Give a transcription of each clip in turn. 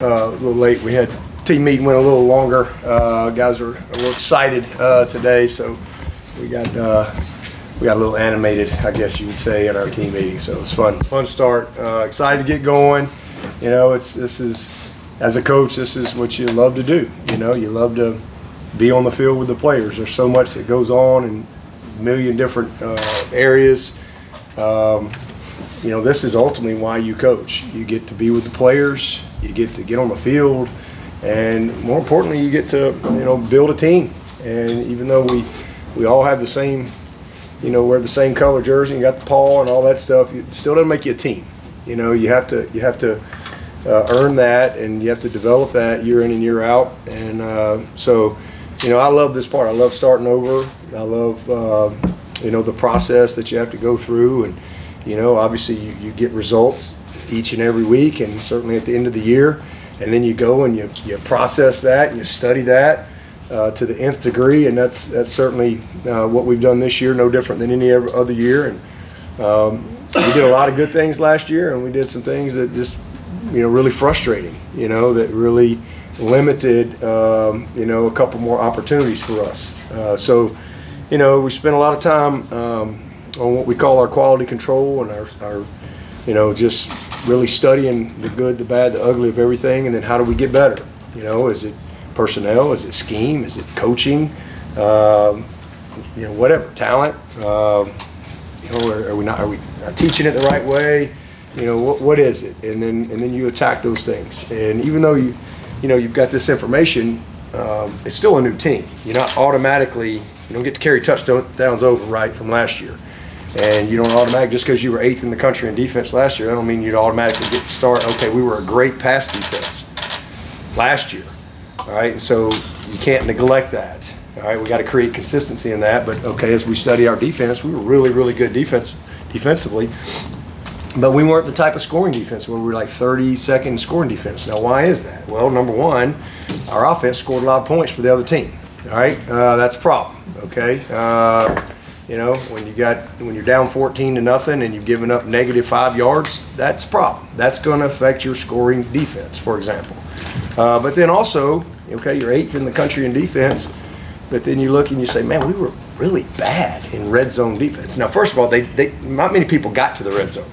A little late. We had team meeting went a little longer. Guys are a little excited today, so we got a little animated, I guess you would say, in our team meeting. So it's fun start. Excited to get going. You know, this is as a coach, this is what you love to do. You know, you love to be on the field with the players. There's so much that goes on in a million different areas. You know, this is ultimately why you coach. You get to be with the players. You get to get on the field, and more importantly, you get to, you know, build a team. And even though we all have the same, you know, wear the same color jersey, and you got the paw and all that stuff, it still doesn't make you a team. You know, you have to earn that, and you have to develop that year in and year out. And so, you know, I love this part. I love starting over. I love you know, the process that you have to go through, and you know, obviously you get results each and every week, and certainly at the end of the year, and then you go and you process that and you study that to the nth degree, and that's certainly what we've done this year, no different than any other year. And we did a lot of good things last year, and we did some things that just, you know, really frustrating, you know, that really limited you know, a couple more opportunities for us. So, you know, we spent a lot of time on what we call our quality control, and our you know, just really studying the good, the bad, the ugly of everything, and then how do we get better? You know, is it personnel? Is it scheme? Is it coaching? You know, whatever, talent. You know, are we not teaching it the right way? You know, what is it? And then you attack those things. And even though you know you've got this information, it's still a new team. You're not automatically, you don't get to carry touchdowns over, right, from last year. And you don't automatically, just because you were 8th in the country in defense last year, I don't mean you'd automatically get to start. Okay, we were a great pass defense last year, all right? And so you can't neglect that, all right? We got to create consistency in that. But okay, as we study our defense, we were really, really good defensively, but we weren't the type of scoring defense where we were like 32nd in scoring defense. Now, why is that? Well, number one, our offense scored a lot of points for the other team, all right? That's a problem, okay? You know, when you're down 14-0 and you've given up -5 yards, that's a problem. That's going to affect your scoring defense, for example. But then also, okay, you're 8th in the country in defense, but then you look and you say, man, we were really bad in red zone defense. Now, first of all, they not many people got to the red zone.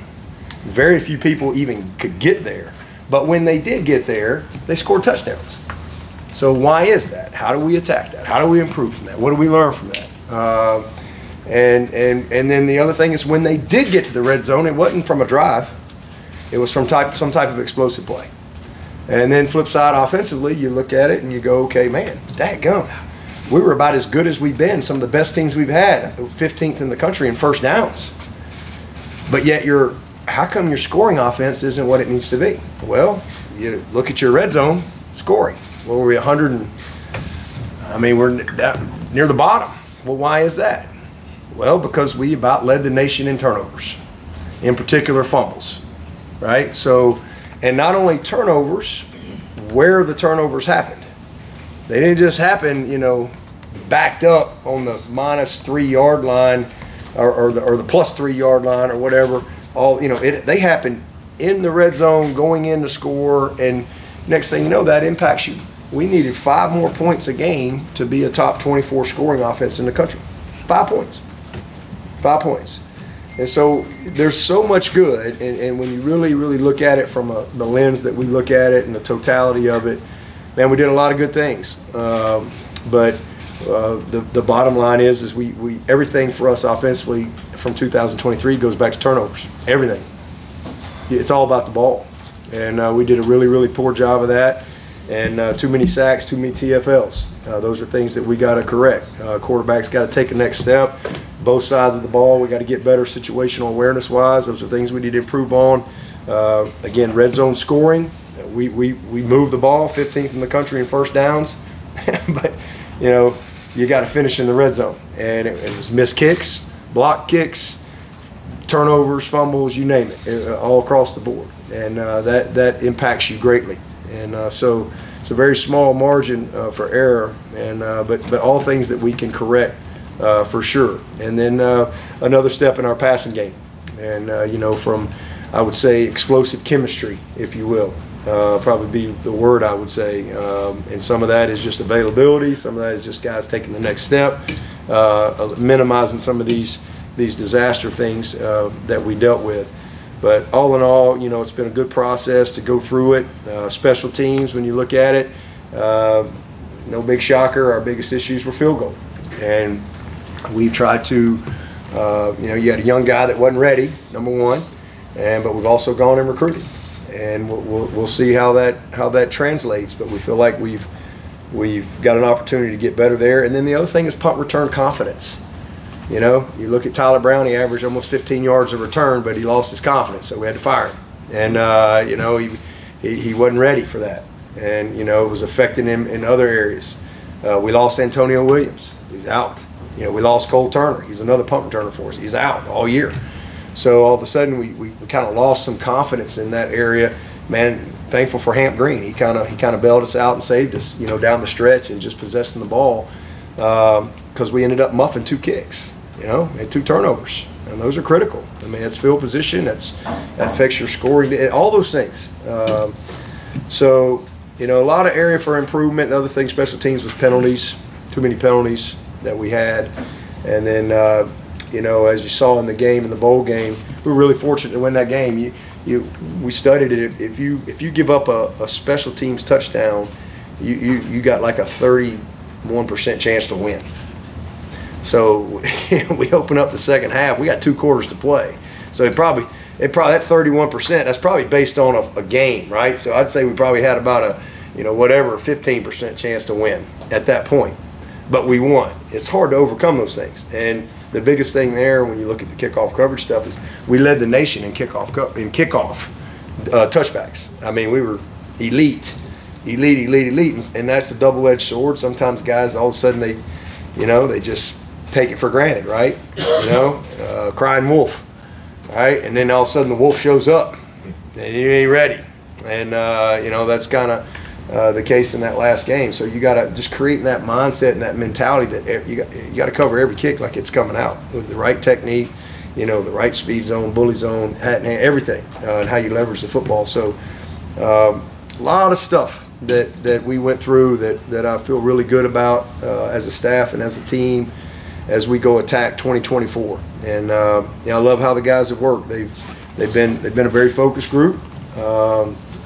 Very few people even could get there. But when they did get there, they scored touchdowns. So why is that? How do we attack that? How do we improve from that? What do we learn from that? And then the other thing is, when they did get to the red zone, it wasn't from a drive. It was from some type of explosive play. And then flip side, offensively, you look at it and you go, okay, man, dadgum, we were about as good as we've been. Some of the best teams we've had, 15th in the country in first downs. But yet how come your scoring offense isn't what it needs to be? Well, you look at your red zone scoring. Well, we're 100 we're near the bottom. Well, why is that? Well, because we about led the nation in turnovers, in particular fumbles, right? So, and not only turnovers, where the turnovers happened. They didn't just happen, you know, backed up on the -3 yard line or the +3 yard line or whatever. All, you know, they happened in the red zone, going in to score, and next thing you know, that impacts you. We needed 5 more points a game to be a top 24 scoring offense in the country. 5 points. 5 points. And so there's so much good, and when you really, really look at it from the lens that we look at it and the totality of it, man, we did a lot of good things. But the bottom line is we everything for us offensively from 2023 goes back to turnovers. Everything. It's all about the ball. And we did a really, really poor job of that. And too many sacks, too many TFLs. Those are things that we got to correct. Quarterback's got to take the next step. Both sides of the ball, we got to get better situational awareness-wise. Those are things we need to improve on. Again, red zone scoring. We move the ball, 15th in the country in first downs. But, you know, you got to finish in the red zone. And it was missed kicks, block kicks, turnovers, fumbles, you name it, all across the board. And that impacts you greatly. And so it's a very small margin for error, and but all things that we can correct for sure. And then another step in our passing game, and you know, from, I would say, explosive chemistry, if you will. probably be the word I would say. And some of that is just availability. Some of that is just guys taking the next step, minimizing some of these disaster things that we dealt with. But all in all, it's been a good process to go through it. Special teams, when you look at it, no big shocker. Our biggest issues were field goal. And we've tried to, you had a young guy that wasn't ready, number one, but we've also gone and recruited. And we'll see how that translates. But we feel like we've got an opportunity to get better there. And then the other thing is punt return confidence. You you look at Tyler Brown, he averaged almost 15 yards of return, but he lost his confidence, so we had to fire him. And, he wasn't ready for that. And, it was affecting him in other areas. We lost Antonio Williams. He's out. We lost Cole Turner. He's another punt returner for us. He's out all year. So all of a sudden we kind of lost some confidence in that area. Man, thankful for Hamp Green. He kind of bailed us out and saved us, down the stretch and just possessing the ball because we ended up muffing 2 kicks. And 2 turnovers, and those are critical. I mean, it's field position, that affects your scoring, all those things. So, a lot of area for improvement. The other thing, special teams, was penalties. Too many penalties that we had. And then, as you saw in the game, in the bowl game, we were really fortunate to win that game. We studied it. If you give up a special teams touchdown, you got like a 31% chance to win. So we open up the second half. We got 2 quarters to play. So it probably that 31%. That's probably based on a game, right? So I'd say we probably had about a 15% chance to win at that point. But we won. It's hard to overcome those things. And the biggest thing there, when you look at the kickoff coverage stuff, is we led the nation in kickoff touchbacks. I mean, we were elite, and that's a double-edged sword. Sometimes guys, all of a sudden they just take it for granted, right? Crying wolf, right? And then all of a sudden the wolf shows up, and you ain't ready. And that's kind of the case in that last game. So you got to just create that mindset and that mentality that you got to cover every kick like it's coming out with the right technique, the right speed zone, bully zone, hat and hand, everything, and how you leverage the football. So a lot of stuff that we went through that I feel really good about as a staff and as a team as we go attack 2024. And I love how the guys have worked. They've been a very focused group.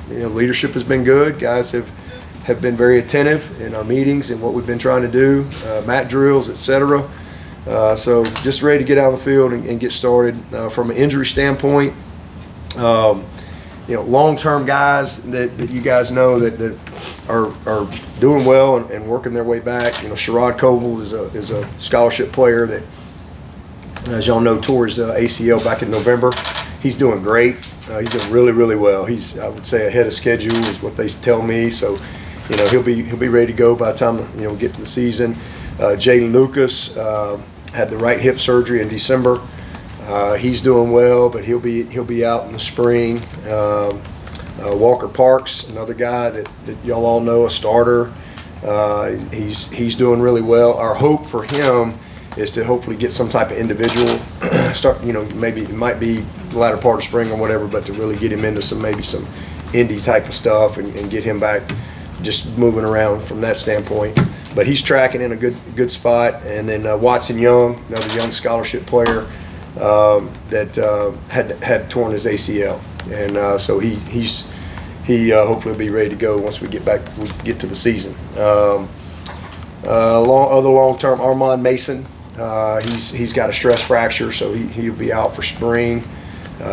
Leadership has been good. Guys have been very attentive in our meetings and what we've been trying to do, mat drills, etc. So just ready to get out on the field and get started. From an injury standpoint, long-term guys that you guys know that are doing well and working their way back. Sherrod Koval is a scholarship player that, as y'all know, tore his ACL back in November. He's doing great. He's doing really, really well. He's, I would say, ahead of schedule is what they tell me. So, he'll be ready to go by the time we get to the season. Jaden Lucas had the right hip surgery in December. He's doing well, but he'll be out in the spring. Walker Parks, another guy that y'all all know, a starter. He's doing really well. Our hope for him is to hopefully get some type of individual start. Maybe it might be the latter part of spring or whatever, but to really get him into some indie type of stuff and get him back, just moving around from that standpoint. But he's tracking in a good spot. And then Watson Young, another young scholarship player. That had torn his ACL, and so he hopefully will be ready to go once we get to the season. Other long-term, Armand Mason, he's got a stress fracture, so he'll be out for spring.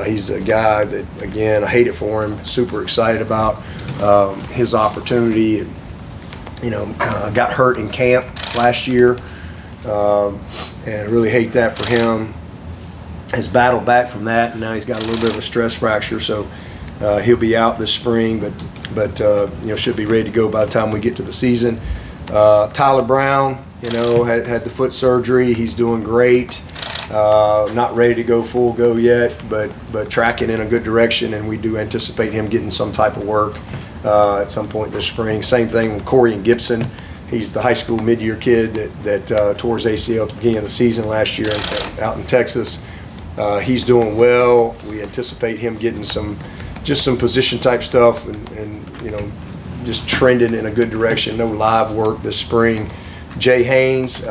He's a guy that, again, I hate it for him. Super excited about his opportunity. Got hurt in camp last year, and I really hate that for him. Has battled back from that, and now he's got a little bit of a stress fracture, so he'll be out this spring, but should be ready to go by the time we get to the season. Tyler Brown, had the foot surgery. He's doing great. Not ready to go full go yet, but tracking in a good direction, and we do anticipate him getting some type of work at some point this spring. Same thing with Corey and Gibson. He's the high school mid-year kid that tore his ACL at the beginning of the season last year out in Texas. He's doing well. We anticipate him getting some position type stuff and just trending in a good direction. No live work this spring. Jay Haynes,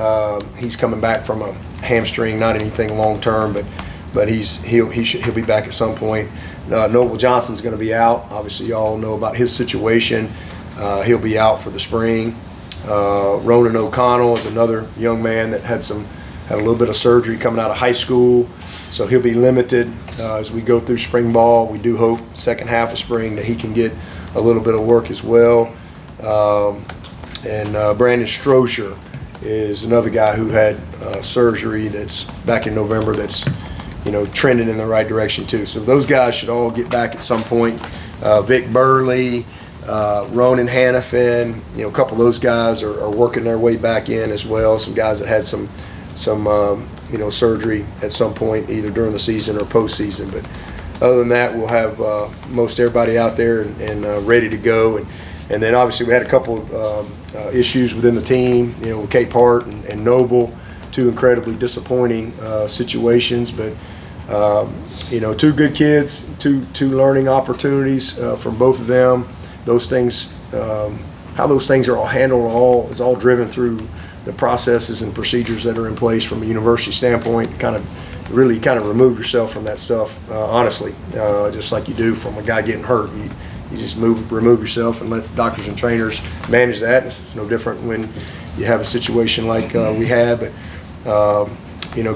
he's coming back from a hamstring, not anything long term, but he'll be back at some point. Noble Johnson's going to be out. Obviously, y'all know about his situation. He'll be out for the spring. Ronan O'Connell is another young man that had a little bit of surgery coming out of high school, so he'll be limited as we go through spring ball. We do hope second half of spring that he can get a little bit of work as well. And Brandon Strozier is another guy who had surgery that's back in November that's trending in the right direction too. So those guys should all get back at some point. Vic Burley, Ronan Hannafin, a couple of those guys are working their way back in as well. Some guys that had some surgery at some point, either during the season or postseason. But other than that, we'll have most everybody out there and ready to go. And then obviously we had a couple of issues within the team, with Cape Hart and Noble, two incredibly disappointing situations. But two good kids, two learning opportunities from both of them. Those things, how those things are all handled, is all driven through the processes and procedures that are in place from a university standpoint. Kind of remove yourself from that stuff, honestly, just like you do from a guy getting hurt. You just remove yourself and let doctors and trainers manage that. It's no different when you have a situation like we had. But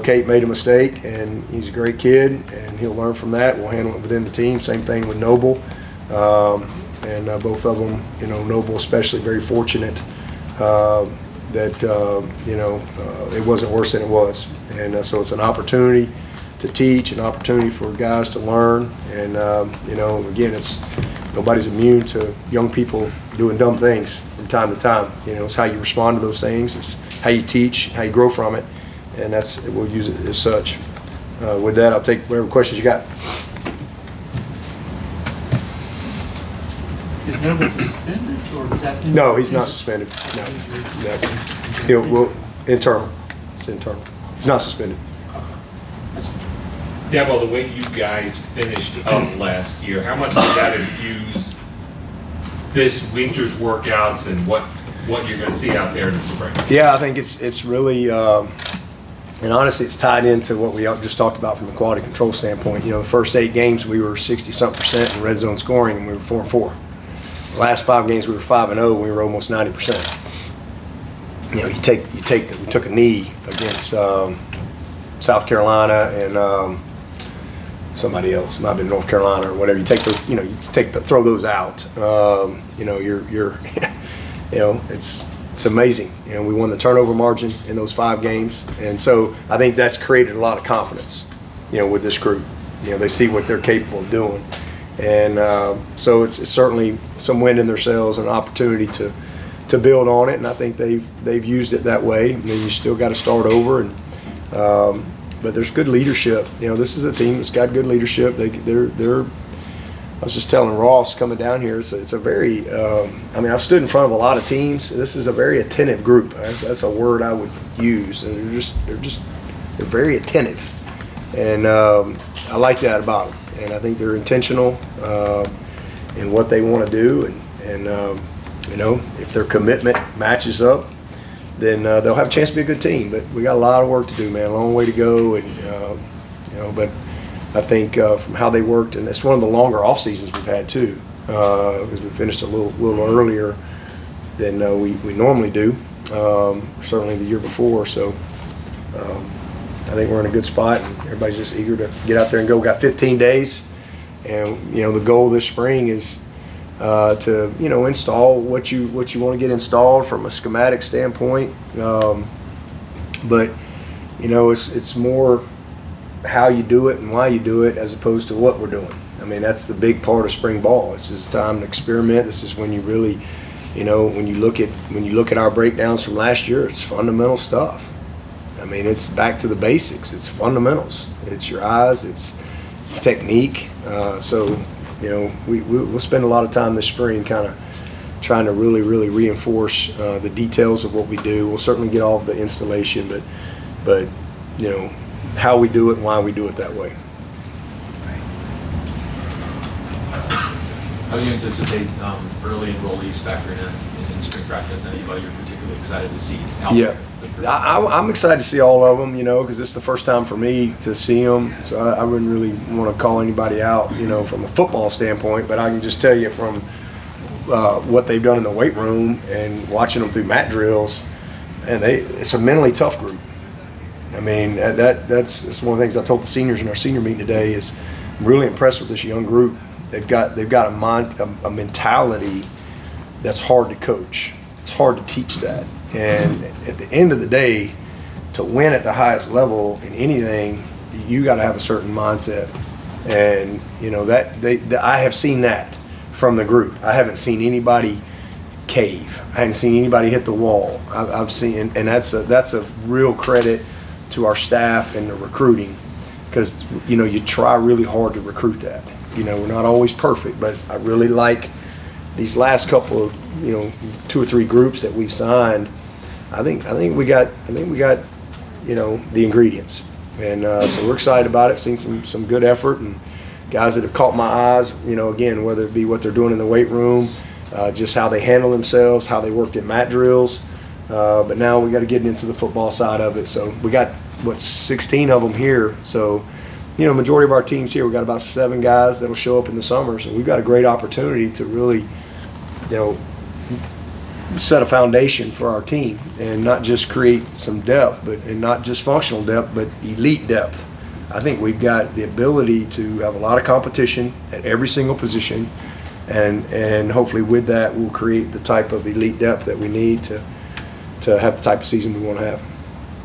Kate made a mistake, and he's a great kid, and he'll learn from that. We'll handle it within the team. Same thing with Noble. And both of them, Noble especially, very fortunate that it wasn't worse than it was. And so it's an opportunity to teach, an opportunity for guys to learn. And again, nobody's immune to young people doing dumb things from time to time. It's how you respond to those things. It's how you teach, how you grow from it, and we'll use it as such. With that, I'll take whatever questions you got. Is Noble suspended, or is that? No, he's not suspended. No. Internal. It's internal. He's not suspended. Debo, the way you guys finished up last year, how much did that infuse this winter's workouts and what you're going to see out there in the spring? Yeah, I think it's really, and honestly, it's tied into what we just talked about from a quality control standpoint. The first 8 games we were 60-something% in red zone scoring, and we were 4-4. The last 5 games we were 5-0, and we were almost 90%. We took a knee against South Carolina and somebody else, might have been North Carolina or whatever. You take those, throw those out. It's amazing. We won the turnover margin in those 5 games, and so I think that's created a lot of confidence, with this group. They see what they're capable of doing, and so it's certainly some wind in their sails and an opportunity to build on it. And I think they've used it that way. I mean, you still got to start over, and but there's good leadership. This is a team that's got good leadership. They're. I was just telling Ross coming down here. It's a very. I've stood in front of a lot of teams. This is a very attentive group. That's a word I would use. And they're very attentive, and I like that about them. And I think they're intentional in what they want to do, and if their commitment matches up, then they'll have a chance to be a good team. But we got a lot of work to do, man. A long way to go, and but I think from how they worked, and it's one of the longer off seasons we've had too, because we finished a little earlier than we normally do. Certainly the year before, so I think we're in a good spot, and everybody's just eager to get out there and go. We got 15 days, and the goal this spring is to install what you want to get installed from a schematic standpoint, but it's more how you do it and why you do it as opposed to what we're doing. I mean, that's the big part of spring ball. This is time to experiment. This is when you really, when you look at our breakdowns from last year, it's fundamental stuff. I mean, it's back to the basics. It's fundamentals. It's your eyes. It's technique. So we'll spend a lot of time this spring kind of trying to really, really reinforce the details of what we do. We'll certainly get all of the installation, but how we do it and why we do it that way. How do you anticipate early enrollees factoring in spring practice? Anybody you're particularly excited to see out Yeah. there? I'm excited to see all of them, because it's the first time for me to see them. So I wouldn't really want to call anybody out, from a football standpoint. But I can just tell you from what they've done in the weight room and watching them through mat drills, and it's a mentally tough group. I mean, that's one of the things I told the seniors in our senior meeting today is I'm really impressed with this young group. They've got a mentality that's hard to coach. It's hard to teach that. And at the end of the day, to win at the highest level in anything, you got to have a certain mindset. And I have seen that from the group. I haven't seen anybody cave. I haven't seen anybody hit the wall. I've seen, and that's a real credit to our staff and the recruiting, because you try really hard to recruit that. We're not always perfect, but I really like these last couple of 2 or 3 groups that we've signed. I think we got the ingredients, and so we're excited about it. Seen some good effort and guys that have caught my eyes. Again, whether it be what they're doing in the weight room, just how they handle themselves, how they worked at mat drills. But now we got to get into the football side of it. So we got 16 of them here. So majority of our teams here, we got about 7 guys that'll show up in the summers, and we've got a great opportunity to really set a foundation for our team and not just create some depth, and not just functional depth, but elite depth. I think we've got the ability to have a lot of competition at every single position, and hopefully with that we'll create the type of elite depth that we need to have the type of season we want to have.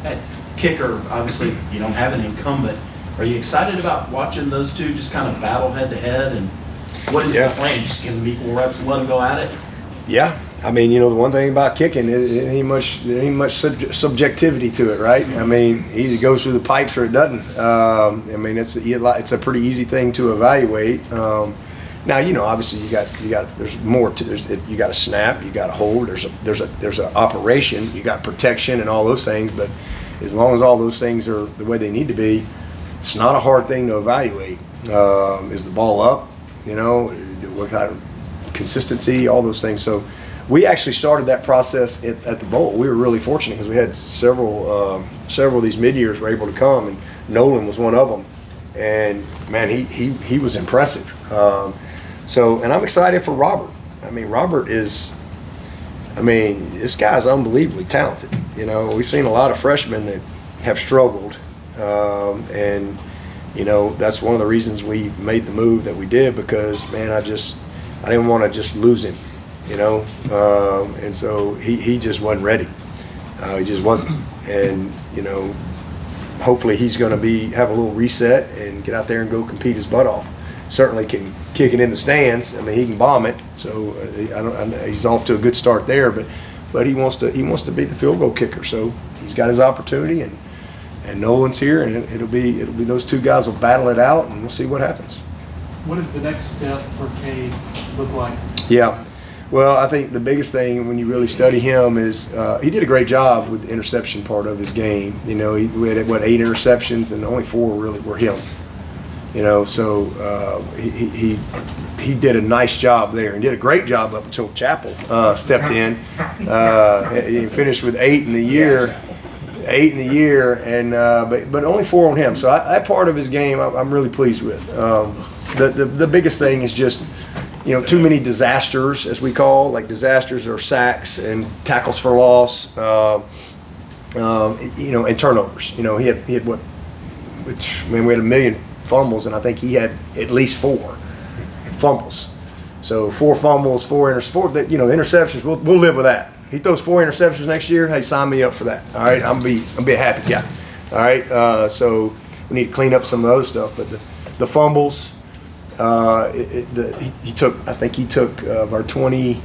At kicker, obviously you don't have an incumbent. Are you excited about watching those two just kind of battle head to head? And what is the plan? Just give them equal reps and let them go at it? Yeah, I mean, the one thing about kicking, it ain't much subjectivity to it, right? I mean, it either goes through the pipes or it doesn't. I mean, it's a pretty easy thing to evaluate. Now, obviously you got there's more to you got a snap, you got a hold, there's a operation, you got protection and all those things. But as long as all those things are the way they need to be, it's not a hard thing to evaluate. Is the ball up? What kind of consistency? All those things. So we actually started that process at the bowl. We were really fortunate because we had several of these mid-years were able to come, and Nolan was one of them. And man, he was impressive. And I'm excited for Robert. I mean, this guy's unbelievably talented. We've seen a lot of freshmen that have struggled. And that's one of the reasons we made the move that we did, because man, I didn't want to just lose him, and so he just wasn't ready. He just wasn't. And hopefully he's going to have a little reset and get out there and go compete his butt off. Certainly can kick it in the stands. I mean, he can bomb it. So he's off to a good start there, but he wants to be the field goal kicker. So he's got his opportunity, and Nolan's here, and it'll be those 2 guys will battle it out, and we'll see what happens. What does the next step for Cade look like? Yeah. Well, I think the biggest thing when you really study him is he did a great job with the interception part of his game. We had 8 interceptions, and only 4 really were him. So he did a nice job there, and did a great job up until Chappell stepped in. He finished with 8 in the year. 8 in the year, and but only 4 on him. So that part of his game, I'm really pleased with. The biggest thing is just too many disasters, as we call, like disasters or sacks and tackles for loss, and turnovers. He had what? We had 1 million fumbles, and I think he had at least 4 fumbles. So 4 fumbles, 4 interceptions. We'll live with that. He throws 4 interceptions next year. Hey, sign me up for that. All right, I'll be a happy guy. All right, so we need to clean up some of the other stuff. But the fumbles, he took of our 29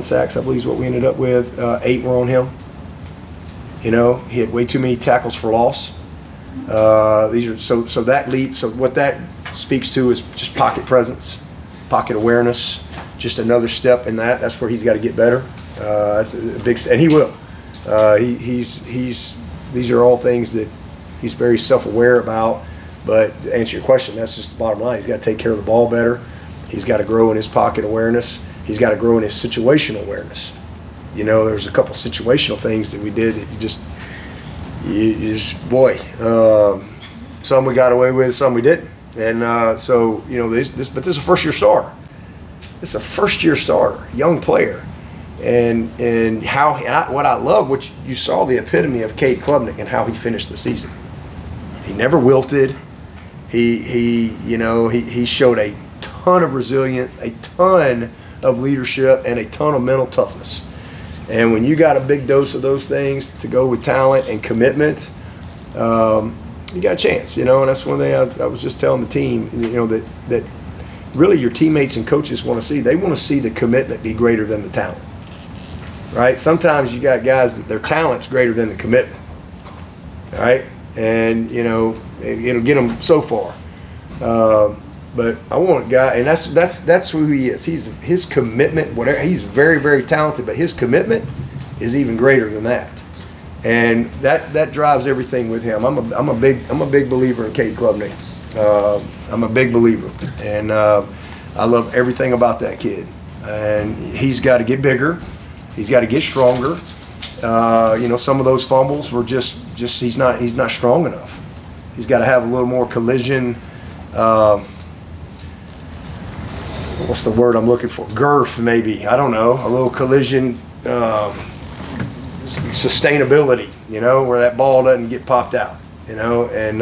sacks, I believe is what we ended up with. 8 were on him. He had way too many tackles for loss. So what that speaks to is just pocket presence, pocket awareness. Just another step in that. That's where he's got to get better. That's a big, and he will. These are all things that he's very self-aware about. But to answer your question, that's just the bottom line. He's got to take care of the ball better. He's got to grow in his pocket awareness. He's got to grow in his situational awareness. There's a couple situational things that we did that you just boy, some we got away with, some we didn't. And but this is a first-year starter. This is a first-year starter, young player. And what I love, which you saw the epitome of Cade Klubnik and how he finished the season. He never wilted. He showed a ton of resilience, a ton of leadership, and a ton of mental toughness. And when you got a big dose of those things to go with talent and commitment, you got a chance. And that's one thing I was just telling the team. That really your teammates and coaches want to see. They want to see the commitment be greater than the talent. Right? Sometimes you got guys that their talent's greater than the commitment. Right? And it'll get them so far. But I want a guy, and that's who he is. His commitment, whatever. He's very, very talented, but his commitment is even greater than that. And that drives everything with him. I'm a big believer in Cade Klubnik. I'm a big believer, and I love everything about that kid. And he's got to get bigger. He's got to get stronger. Some of those fumbles were just he's not strong enough. He's got to have a little more collision. What's the word I'm looking for? Girth, maybe. I don't know. A little collision sustainability, where that ball doesn't get popped out, And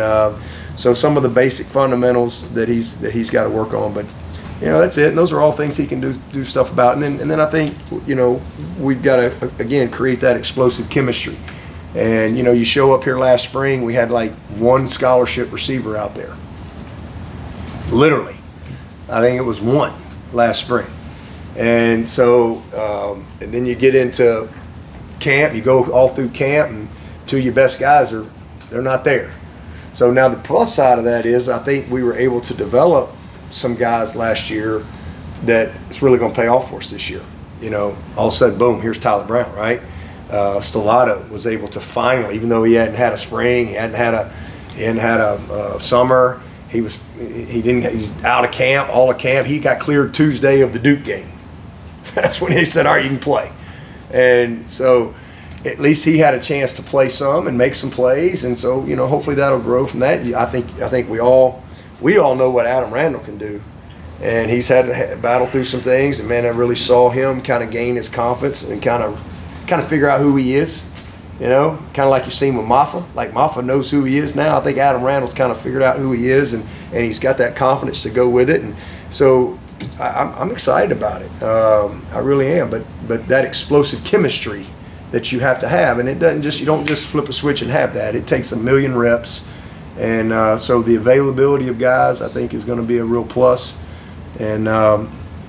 so some of the basic fundamentals that he's got to work on, but that's it. And those are all things he can do stuff about. And then I think we've got to again create that explosive chemistry. And you show up here last spring, we had like one scholarship receiver out there. Literally, I think it was one last spring. And so and then you get into camp, you go all through camp, and two of your best guys they're not there. So now the plus side of that is I think we were able to develop some guys last year that it's really going to pay off for us this year. All of a sudden, boom, here's Tyler Brown, right? Stellato was able to finally, even though he hadn't had a spring, he hadn't had a summer, he's out of camp, all of camp. He got cleared Tuesday of the Duke game. That's when they said, all right, you can play. And so at least he had a chance to play some and make some plays. And so, hopefully that'll grow from that. I think we all know what Adam Randall can do. And he's had to battle through some things. And, man, I really saw him kind of gain his confidence and kind of figure out who he is. Kind of like you've seen with Maffa. Like Maffa knows who he is now. I think Adam Randall's kind of figured out who he is, and he's got that confidence to go with it. And so I'm excited about it. I really am. But that explosive chemistry that you have to have, and you don't just flip a switch and have that. It takes 1,000,000 reps. And so the availability of guys, I think, is going to be a real plus. And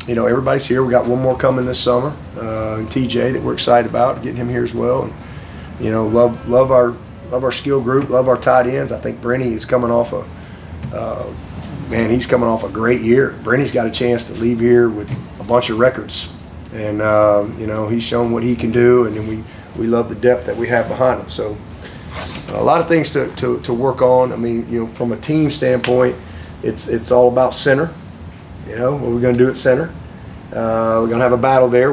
everybody's here. We got one more coming this summer, TJ, that we're excited about, getting him here as well. And love our skill group, love our tight ends. I think Brenny is coming off he's coming off a great year. Brenny's got a chance to leave here with a bunch of records, and he's shown what he can do. And then we love the depth that we have behind him. So a lot of things to work on. I mean, from a team standpoint, it's all about center. What are we going to do at center? We're going to have a battle there.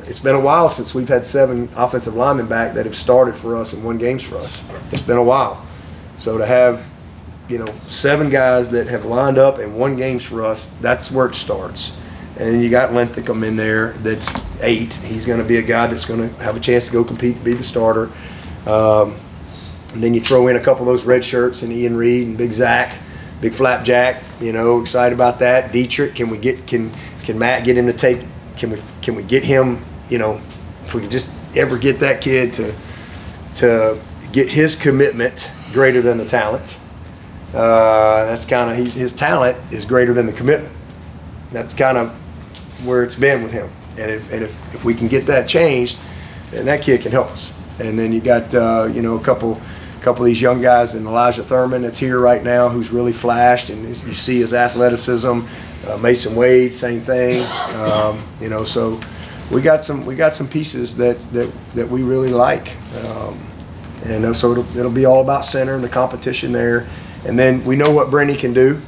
It's been a while since we've had 7 offensive linemen back that have started for us and won games for us. It's been a while. So to have, 7 guys that have lined up and won games for us, that's where it starts. And then you got Linthicum in there that's 8. He's going to be a guy that's going to have a chance to go compete and be the starter. And then you throw in a couple of those red shirts and Ian Reed and Big Zach, Big Flapjack, excited about that. Dietrich, can Matt get him to take, can we get him, if we could just ever get that kid to get his commitment greater than the talent. That's kind of, his talent is greater than the commitment. That's kind of where it's been with him. And if we can get that changed, then that kid can help us. And then you got, a couple of these young guys, and Elijah Thurman that's here right now, who's really flashed, and you see his athleticism. Mason Wade, same thing. So we got some pieces that we really like, and so it'll be all about center and the competition there. And then we know what Brenny can do.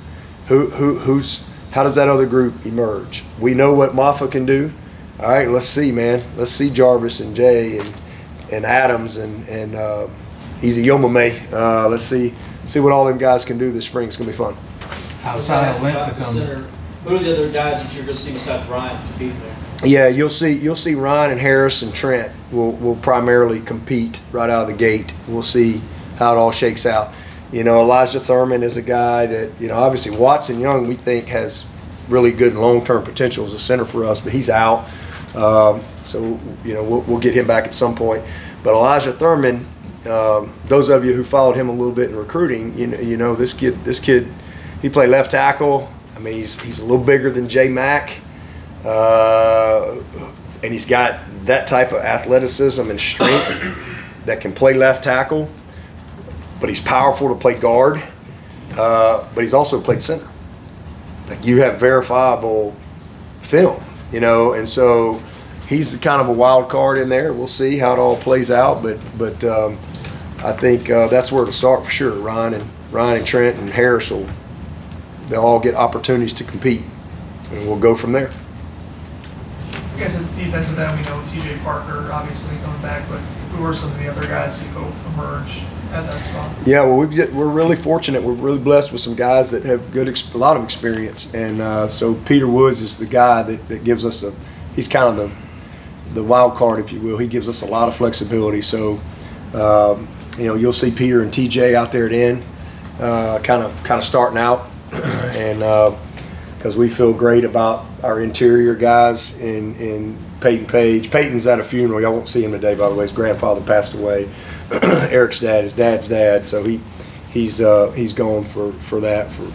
how does that other group emerge? We know what Maffa can do. All right, let's see, man. Let's see Jarvis and Jay and Adams and Easy Yomame. Let's see what all them guys can do this spring. It's gonna be fun. Outside of About the Linthicum. center, who are the other guys that you're going to see besides Ryan compete there? Yeah, you'll see Ryan and Harris and Trent will primarily compete right out of the gate. We'll see how it all shakes out. You know, Elijah Thurman is a guy that, you know, obviously Watson Young we think has really good long-term potential as a center for us, but he's out. So, you know, we'll get him back at some point. But Elijah Thurman, those of you who followed him a little bit in recruiting, you know this kid, he played left tackle. I mean, he's a little bigger than J Mack. And he's got that type of athleticism and strength that can play left tackle, but he's powerful to play guard, but he's also played center. Like, you have verifiable film, you know, and so he's kind of a wild card in there. We'll see how it all plays out, but I think that's where to start for sure. Ryan and Trent and Harris they'll all get opportunities to compete, and we'll go from there. I guess at defensive end, we know T.J. Parker obviously coming back, but who are some of the other guys you hope emerge at that spot? Yeah, well, we're really fortunate. We're really blessed with some guys that have a lot of experience, and so Peter Woods is the guy that gives us he's kind of the wild card, if you will. He gives us a lot of flexibility. So, you know, you'll see Peter and T.J. out there at end, kind of starting out, and because we feel great about our interior guys in Peyton Page. Peyton's at a funeral. Y'all won't see him today, by the way. His grandfather passed away. Eric's dad, his dad's dad. So he's going for that for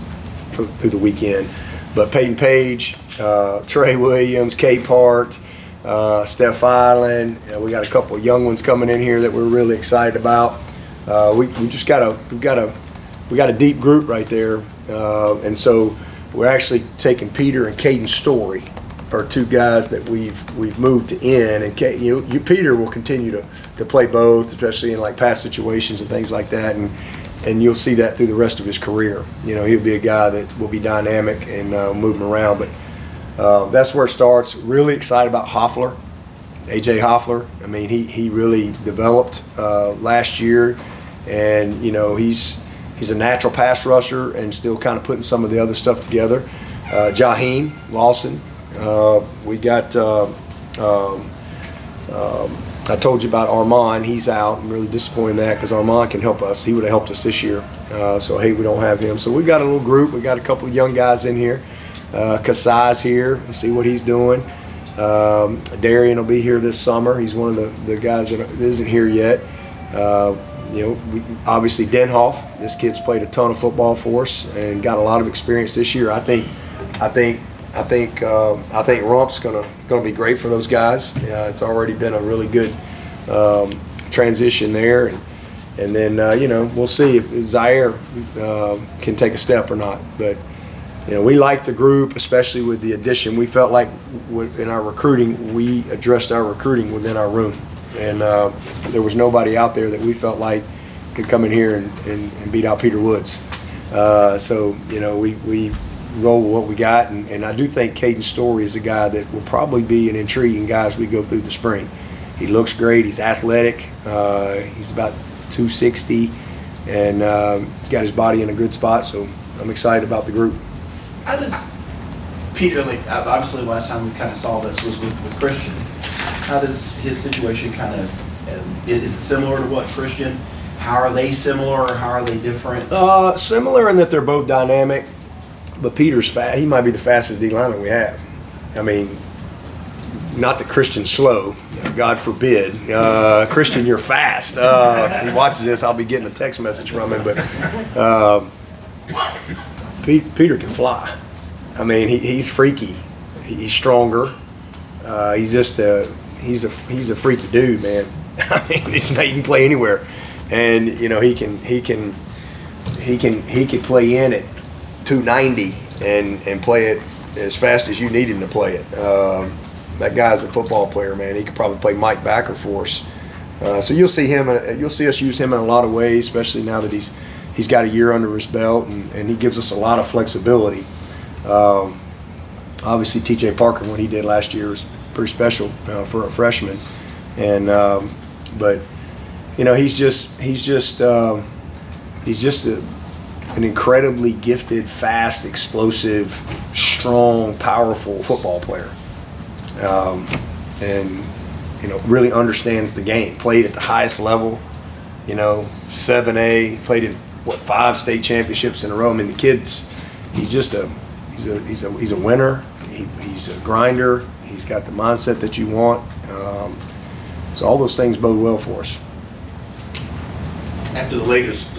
through the weekend. But Peyton Page, Trey Williams, Kate Part, Steph Island. We got a couple of young ones coming in here that we're really excited about. We got a deep group right there, and so we're actually taking Peter and Caden Story, are two guys that we've moved to in, and Peter will continue to play both, especially in like pass situations and things like that, and you'll see that through the rest of his career. You know, he'll be a guy that will be dynamic and moving around, but that's where it starts. Really excited about Hoffler, AJ Hoffler. I mean, he really developed last year, and you know he's a natural pass rusher and still kind of putting some of the other stuff together. Jaheim Lawson. We got, I told you about Armand. He's out. I'm really disappointed in that because Armand can help us. He would have helped us this year. So, hey, we don't have him. So we've got a little group. We got a couple of young guys in here. Kasai's here. We'll see what he's doing. Darian will be here this summer. He's one of the guys that isn't here yet. You know, obviously Denhoff. This kid's played a ton of football for us and got a lot of experience this year. I think Rump's gonna be great for those guys. It's already been a really good transition there, and then you know, we'll see if Zaire can take a step or not. But you know, we like the group, especially with the addition. We felt like in our recruiting, we addressed our recruiting within our room. And there was nobody out there that we felt like could come in here and beat out Peter Woods. So, you know, we roll with what we got. And I do think Caden Story is a guy that will probably be an intriguing guy as we go through the spring. He looks great. He's athletic. He's about 260. And he's got his body in a good spot. So I'm excited about the group. How does Peter, like, obviously the last time we kind of saw this was with Christian. How does his situation kind of, is it similar to what Christian? How are they similar or how are they different? Similar in that they're both dynamic, but Peter's fast. He might be the fastest D lineman we have. I mean, not that Christian's slow, God forbid. Christian, you're fast. He watches this, I'll be getting a text message from him, but Peter can fly. I mean, he's freaky. He's stronger. He's just he's a freaky dude, man. I mean, he can play anywhere, and you know he can play in at 290 and play it as fast as you need him to play it. That guy's a football player, man. He could probably play Mike Backer for us. So you'll see him. You'll see us use him in a lot of ways, especially now that he's got a year under his belt, and he gives us a lot of flexibility. obviously TJ Parker, what he did last year was pretty special for a freshman. And but you know, he's just an incredibly gifted, fast, explosive, strong, powerful football player. And you know, really understands the game. Played at the highest level. You know, 7A. Played in 5 state championships in a row. I mean, the kid's he's a winner. He's a grinder. He's got the mindset that you want. So all those things bode well for us. After the latest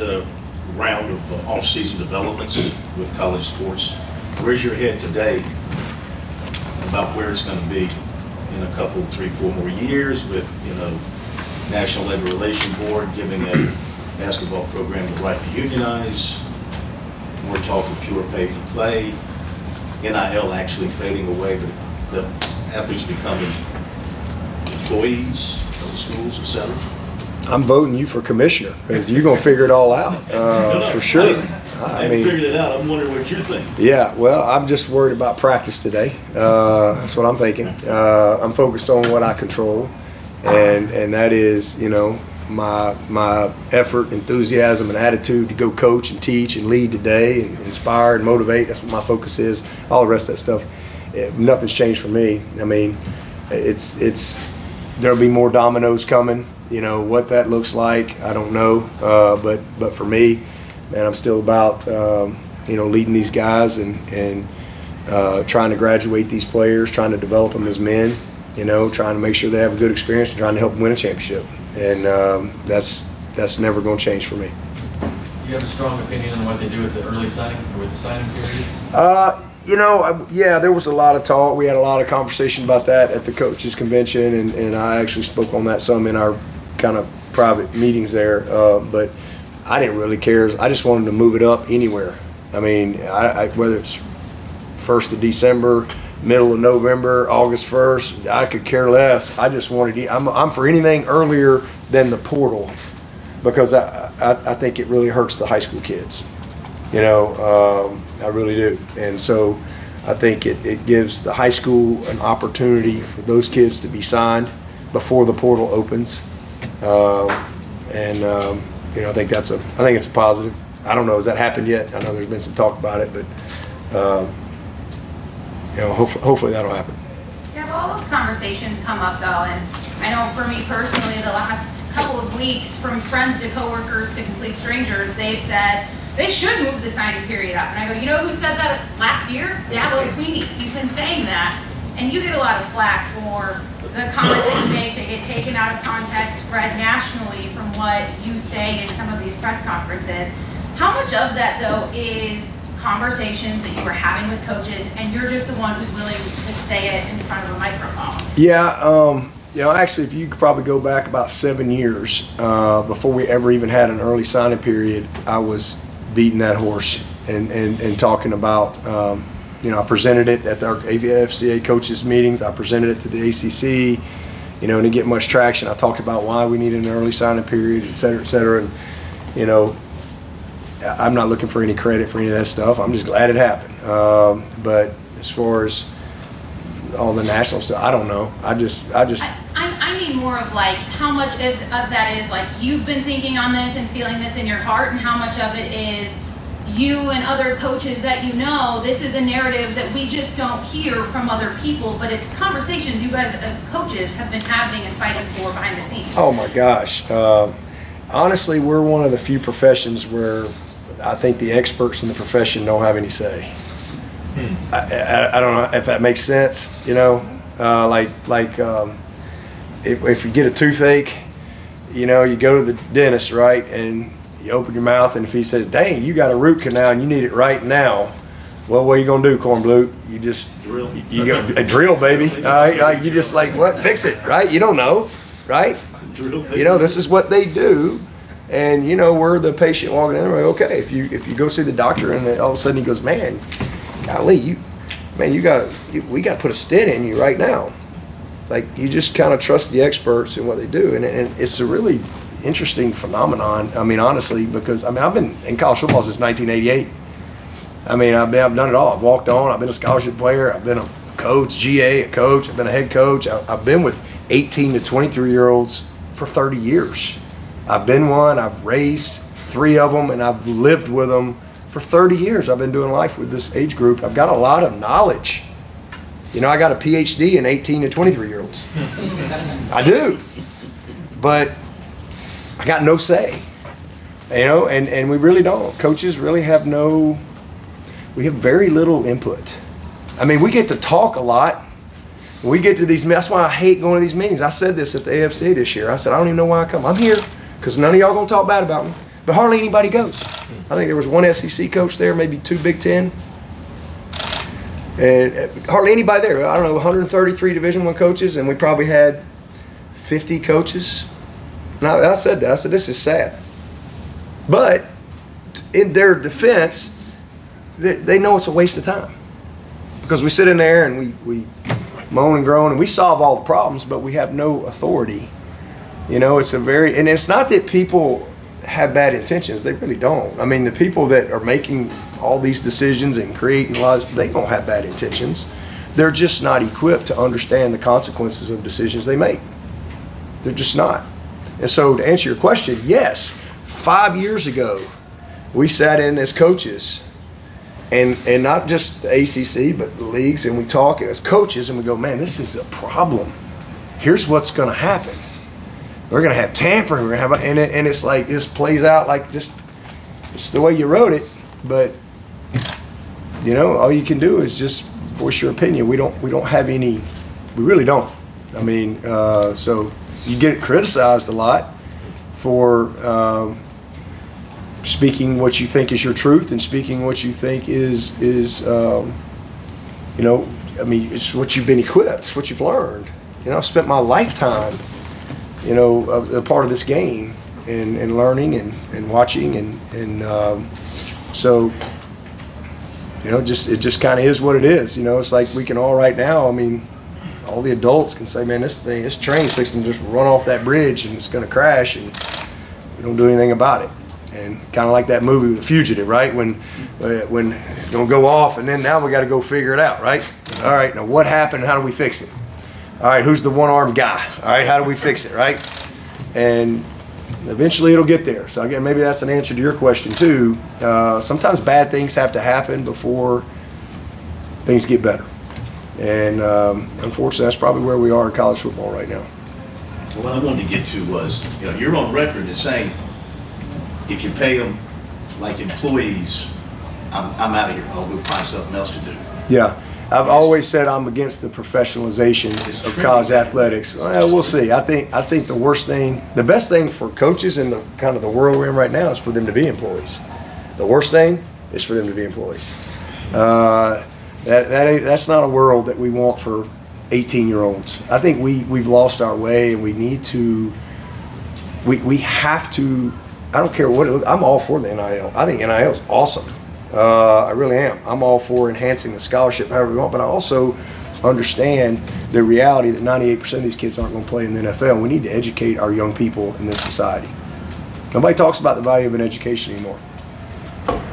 round of off-season developments with college sports, where's your head today about where it's going to be in a couple, 3, 4 more years with, you know, National Labor Relations Board giving a basketball program the right to unionize, more talk of pure pay for play, NIL actually fading away, but the athletes becoming employees of the schools, etc.? I'm voting you for commissioner because you're gonna figure it all out for sure. I haven't figured it out. I'm wondering what you're thinking. Yeah, well, I'm just worried about practice today. That's what I'm thinking. I'm focused on what I control, and that is, you know, my effort, enthusiasm, and attitude to go coach and teach and lead today and inspire and motivate. That's what my focus is. All the rest of that stuff, nothing's changed for me. I mean, there'll be more dominoes coming. You know, what that looks like, I don't know. But for me, man, I'm still about, you know, leading these guys and trying to graduate these players, trying to develop them as men, you know, trying to make sure they have a good experience and trying to help them win a championship. And that's never going to change for me. Do you have a strong opinion on what they do with the early signing or with the signing periods? You know, yeah, there was a lot of talk. We had a lot of conversation about that at the coaches convention, and I actually spoke on that some in our kind of private meetings there. But I didn't really care. I just wanted to move it up anywhere. I mean, I whether it's 1st of December, middle of November, August 1st, I could care less. I just wanted. I'm for anything earlier than the portal because I think it really hurts the high school kids. You know, I really do. And so I think it gives the high school an opportunity for those kids to be signed before the portal opens. You know, I think it's a positive. I don't know, has that happened yet? I know there's been some talk about it, but you know, hopefully that'll happen. Yeah, well, all those conversations come up though, and I know for me personally, the last couple of weeks, from friends to coworkers to complete strangers, they've said they should move the signing period up. And I go, you know who said that last year? Swinney. He's been saying that. And you get a lot of flack for the comments that you make. They get taken out of context, spread nationally from what you say in some of these press conferences. How much of that, though, is conversations that you were having with coaches, and you're just the one who's willing to say it in front of a microphone? Yeah, you know, actually, if you could probably go back about 7 years before we ever even had an early signing period, I was beating that horse and talking about, you know, I presented it at our AFCA coaches meetings. I presented it to the ACC, you know, and didn't get much traction. I talked about why we needed an early signing period, et cetera, et cetera. And, you know, I'm not looking for any credit for any of that stuff. I'm just glad it happened. But as far as all the national stuff, I don't know. I mean more of like how much of that is like you've been thinking on this and feeling this in your heart, and how much of it is you and other coaches that you know, this is a narrative that we just don't hear from other people, but it's conversations you guys as coaches have been having and fighting for behind the scenes. Oh my gosh. Honestly, we're one of the few professions where I think the experts in the profession don't have any say. I don't know if that makes sense, you know, if you get a toothache, you know, you go to the dentist, right, and you open your mouth, and if he says, dang, you got a root canal and you need it right now, well, what are you going to do, Cornblue? You just drill. You go a drill, baby. All right, like you just like what? Fix it, right? You don't know, right? You know, this is what they do, and you know, we're the patient walking in. We're like, okay, if you go see the doctor, and then all of a sudden he goes, man, golly, we got to put a stent in you right now. Like, you just kind of trust the experts and what they do, and it's a really interesting phenomenon. I mean, honestly, because I've been in college football since 1988. I mean, I've done it all. I've walked on. I've been a scholarship player. I've been a coach, GA, a coach. I've been a head coach. I've been with 18 to 23-year-olds for 30 years. I've been one. I've raised 3 of them, and I've lived with them for 30 years. I've been doing life with this age group. I've got a lot of knowledge. You know, I got a PhD in 18 to 23-year-olds. I do. But I got no say. You know, and we really don't. Coaches really have we have very little input. I mean, we get to talk a lot. We get to these, that's why I hate going to these meetings. I said this at the AFC this year. I said, I don't even know why I come. I'm here because none of y'all going to talk bad about me. But hardly anybody goes. I think there was 1 SEC coach there, maybe 2 Big Ten. And hardly anybody there. I don't know, 133 Division I coaches, and we probably had 50 coaches. And I said that. I said, this is sad. But in their defense, they know it's a waste of time. Because we sit in there and we moan and groan and we solve all the problems, but we have no authority. You know, it's and it's not that people have bad intentions. They really don't. I mean, the people that are making all these decisions and creating laws, they don't have bad intentions. They're just not equipped to understand the consequences of decisions they make. They're just not. And so to answer your question, yes, 5 years ago, we sat in as coaches and not just the ACC, but the leagues, and we talk as coaches and we go, man, this is a problem. Here's what's going to happen. We're going to have tampering. We're going to have, and it's like, this plays out like just, it's the way you wrote it. But, you know, all you can do is just voice your opinion. We don't have any, we really don't. I mean, so you get criticized a lot for speaking what you think is your truth and speaking what you think is you know, I mean, it's what you've been equipped, it's what you've learned. You know, I've spent my lifetime, you know, a part of this game and learning and watching and so, you know, it just kind of is what it is. You know, it's like we can all right now, I mean, all the adults can say, man, this train's fixing to just run off that bridge and it's going to crash, and we don't do anything about it. And kind of like that movie with The Fugitive, right? When it's going to go off, and then now we got to go figure it out, right? All right, now what happened? How do we fix it? All right, who's the one-armed guy? All right, how do we fix it, right? And eventually it'll get there. So again, maybe that's an answer to your question too. Sometimes bad things have to happen before things get better. And unfortunately, that's probably where we are in college football right now. Well, what I wanted to get to was, you know, you're on record as saying, if you pay them like employees, I'm out of here. I'll go find something else to do. Yeah, I've always said I'm against the professionalization of college athletics. Well, we'll see. I think the best thing for coaches in the kind of the world we're in right now is for them to be employees. The worst thing is for them to be employees. That's not a world that we want for 18-year-olds. I think we've lost our way, and we need to. We have to. I don't care what it looks. I'm all for the NIL. I think NIL is awesome. I really am. I'm all for enhancing the scholarship however we want, but I also understand the reality that 98% of these kids aren't going to play in the NFL, and we need to educate our young people in this society. Nobody talks about the value of an education anymore.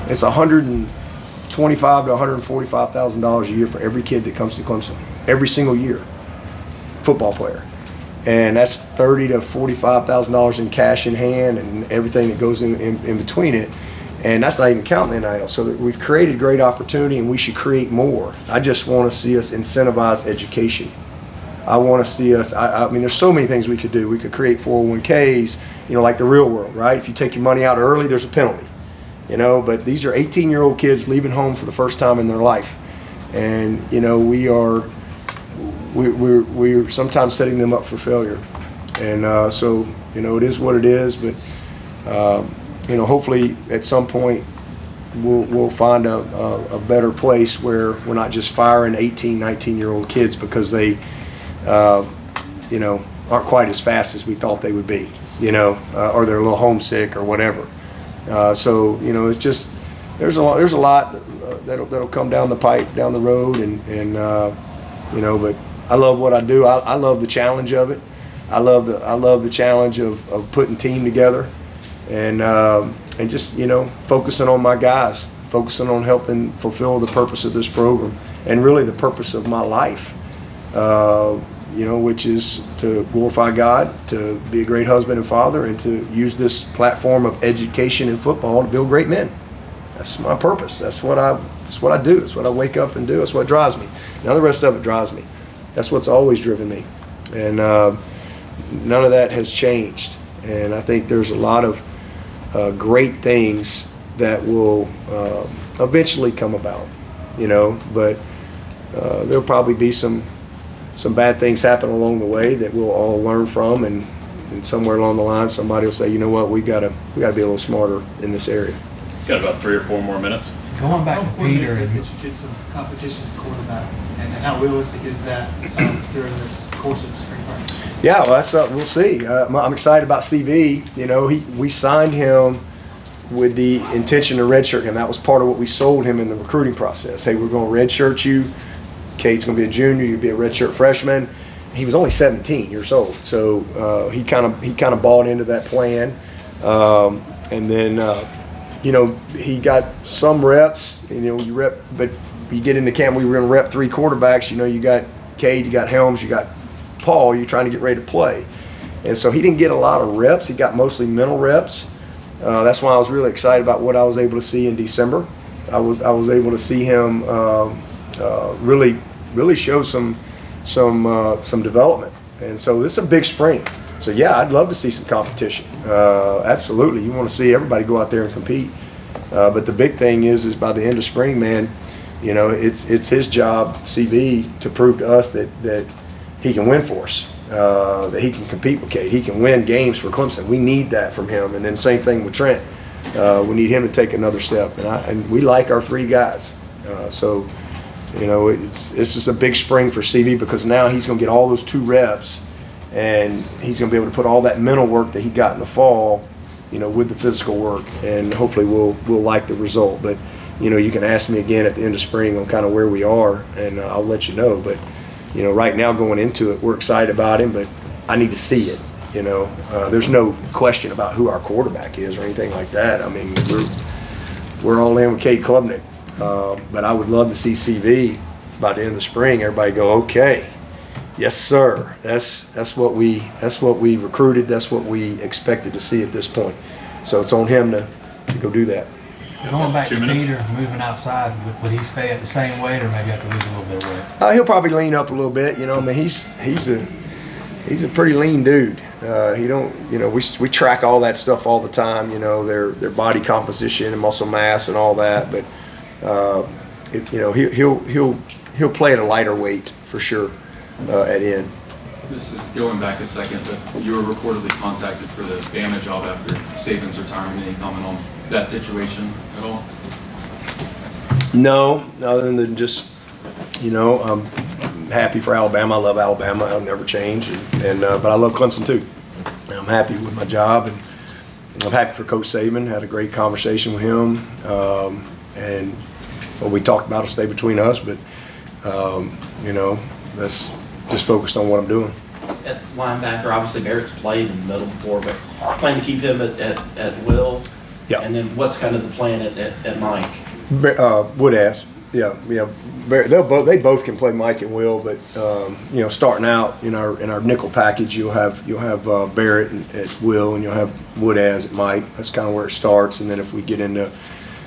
It's $125,000 to $145,000 a year for every kid that comes to Clemson, every single year, football player. And that's $30,000 to $45,000 in cash in hand and everything that goes in between it. And that's not even counting the NIL. So we've created great opportunity, and we should create more. I just want to see us incentivize education. I want to see us, I mean, there's so many things we could do. We could create 401ks, you know, like the real world, right? If you take your money out early, there's a penalty, you know, but these are 18-year-old kids leaving home for the first time in their life. And, you know, we're sometimes setting them up for failure. And so, you know, it is what it is, but, you know, hopefully at some point we'll find a better place where we're not just firing 18, 19-year-old kids because they, you know, aren't quite as fast as we thought they would be, you know, or they're a little homesick or whatever. So, you know, it's just, there's a lot that'll come down the pipe, down the road, and you know, but I love what I do. I love the challenge of it. I love the challenge of putting team together and just, you know, focusing on my guys. focusing on helping fulfill the purpose of this program and really the purpose of my life, which is to glorify God, to be a great husband and father, and to use this platform of education in football to build great men. That's my purpose. That's what I do. That's what I wake up and do. That's what drives me. Now the rest of it drives me. That's what's always driven me. And none of that has changed. And I think there's a lot of great things that will eventually come about, but there'll probably be some bad things happen along the way that we'll all learn from, and somewhere along the line somebody will say, you know what, we gotta be a little smarter in this area. Got about 3 or 4 more minutes. Going back to Peter, that you get some competition at quarterback, and how realistic is that during this course of spring practice? Yeah, well, that's we'll see. I'm excited about CV. We signed him with the intention to redshirt him. That was part of what we sold him in the recruiting process. Hey, we're going to redshirt you. Cade's going to be a junior. You'll be a redshirt freshman. He was only 17 years old, so he kind of bought into that plan, and then. He got some reps, you rep, but you get into camp, we were going to rep 3 quarterbacks. You got Cade, you got Helms, you got Paul, you're trying to get ready to play. And so he didn't get a lot of reps. He got mostly mental reps. That's why I was really excited about what I was able to see in December. I was able to see him really show some development. And so this is a big spring. So yeah, I'd love to see some competition. Absolutely, you want to see everybody go out there and compete. But the big thing is by the end of spring, man, it's his job, CB, to prove to us that he can win for us, that he can compete with Cade, he can win games for Clemson. We need that from him. And then same thing with Trent. We need him to take another step. And we like our 3 guys. It's just a big spring for CB because now he's going to get all those 2 reps. And he's going to be able to put all that mental work that he got in the fall, with the physical work, and hopefully we'll like the result. But you can ask me again at the end of spring on kind of where we are, and I'll let you know. But right now going into it, we're excited about him, but I need to see it. There's no question about who our quarterback is or anything like that. I mean, we're all in with Cade Klubnik, but I would love to see CV by the end of the spring. Everybody go, okay. Yes, sir. That's what we recruited. That's what we expected to see at this point. So it's on him to go do that. Going back 2 to minutes. Peter, moving outside, would he stay at the same weight, or maybe have to lose a little bit of weight? He'll probably lean up a little bit. I mean, he's a pretty lean dude. We track all that stuff all the time. Their body composition and muscle mass and all that. But he'll play at a lighter weight for sure. At end. This is going back a second, but you were reportedly contacted for the Bama job after Saban's retirement. Any comment on that situation at all? No, other than just, I'm happy for Alabama. I love Alabama. I'll never change. But I love Clemson too. And I'm happy with my job, and I'm happy for Coach Saban. Had a great conversation with him, and what we talked about will stay between us. But that's just focused on what I'm doing. At linebacker, obviously Barrett's played in the middle before, but plan to keep him at will. Yeah. And then what's kind of the plan at Mike? Woodass. Yeah. They both can play Mike and Will, but starting out in our nickel package, you'll have Barrett at Will, and you'll have Woodass at Mike. That's kind of where it starts. And then if we get into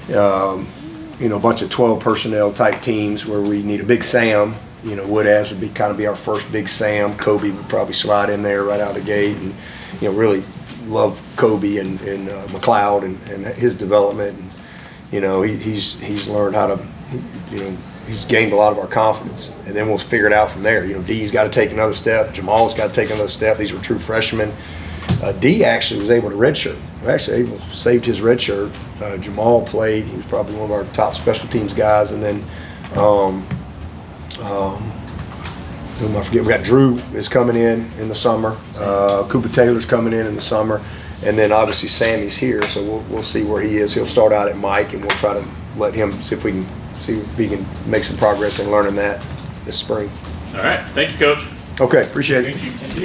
a bunch of 12 personnel type teams where we need a big Sam. Woodass would be our first big Sam. Kobe would probably slide in there right out of the gate, and really love Kobe and McLeod and his development. And he's learned how to, he's gained a lot of our confidence, and then we'll figure it out from there. D's got to take another step. Jamal's got to take another step. These were true freshmen. D actually was able to redshirt. Actually saved his redshirt. Jamal played. He was probably one of our top special teams guys, and then. Whom I forget. We got Drew is coming in the summer. Cooper Taylor's coming in the summer, and then obviously Sammy's here. So we'll see where he is. He'll start out at Mike, and we'll try to let him see if we can make some progress in learning that this spring. All right. Thank you, Coach. Okay, appreciate it. Thank you.